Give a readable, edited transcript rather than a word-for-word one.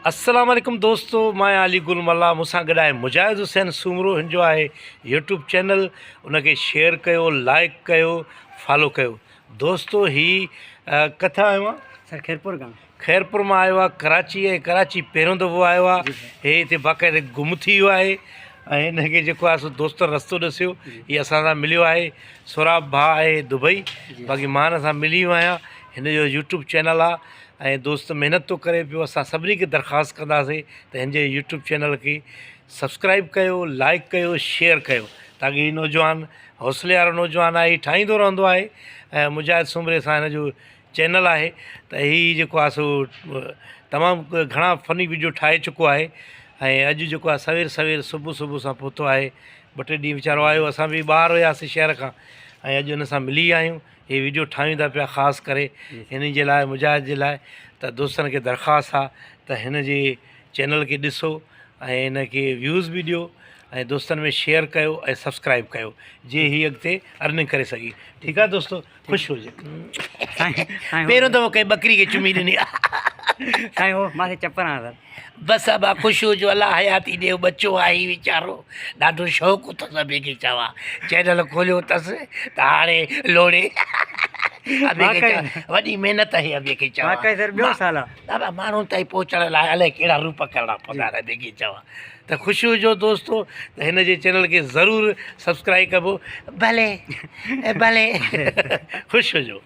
अस्सलाम वालेकुम दोस्तों, मैं अली गुलमल्ला मूंसां गॾु आहे मुजाहिद हुसैन सूमरो। हिन जो आहे यूट्यूब चैनल, उनखे शेयर कयो, लाइक कयो, फॉलो कयो। दोस्तों ही किथां आयो आहे? सर खैरपुर गांव। खैरपुर मां आयो आहे, कराची आहे। कराची पहिरियों दफ़ो आयो आहे, हे हिते बाक़ाइदे गुम थी वियो आहे ऐं हिनखे जेको आहे सो दोस्त रस्तो ॾसियो, हीअ असां सां मिलियो आहे। सुराब भाउ आहे दुबई, बाक़ी मां हिन सां मिली वियो आहियां। हिन जो यूट्यूब चैनल आहे ऐं दोस्त महिनत थो करे पियो। असां सभिनी खे दरख़्वास्त कंदासीं त हिन जे यूट्यूब चैनल खे सब्सक्राइब कयो, लाइक कयो, शेयर कयो, ताकी हीउ नौजवान हौसले वारो नौजवान आहे, हीउ ठाहींदो रहंदो आहे। ऐं मुजाहिद सूमरे सां हिन जो चैनल आहे त हीउ जेको आहे सो तमामु घणा फ़नी वीडियो ठाहे चुको आहे। ऐं अॼु जेको आहे सवेर सवेर सुबुह सां पहुतो आहे। ॿ टे ॾींहं वीचारो आयो, असां बि ॿाहिरि हुयासीं शहर खां, ऐं अॼु हुन सां मिली आहियूं। हीअ वीडियो ठाहियूं था पिया ख़ासि करे हिन जे लाइ, मुजाहिद जे लाइ। त दोस्तनि खे दरख़्वास्त आहे त हिन जे चैनल खे ॾिसो ऐं हिन खे व्यूज़ बि ॾियो ऐं दोस्तनि में शेयर कयो ऐं सब्सक्राइब कयो, जीअं हीअ अॻिते अर्निंग करे सघे। ठीकु आहे दोस्तो, ख़ुशि हुजे। पहिरियों दफ़ो कंहिं ॿकरी खे चुमी ॾिनी साईं हो माथे चपन आहे सर। बसि अब ख़ुशि हुजो, अलाह हयाती ॾियो। बचो आहे हीउ वीचारो, ॾाढो शौक़ु अथसि अॿे खे चवां, चैनल खोलियो अथसि त हाणे लोड़े वॾी महिनत आहे अॿे खे चवां। सर ॿियो साल आहे दादा माण्हुनि ताईं पहुचण लाइ अलाए कहिड़ा रूप करणा पवंदा आहिनि अॿे खे चवां। त ख़ुशि हुजो दोस्तो, त हिन जे चैनल खे ज़रूरु सब्सक्राइब कबो। भले भले ख़ुशि हुजो।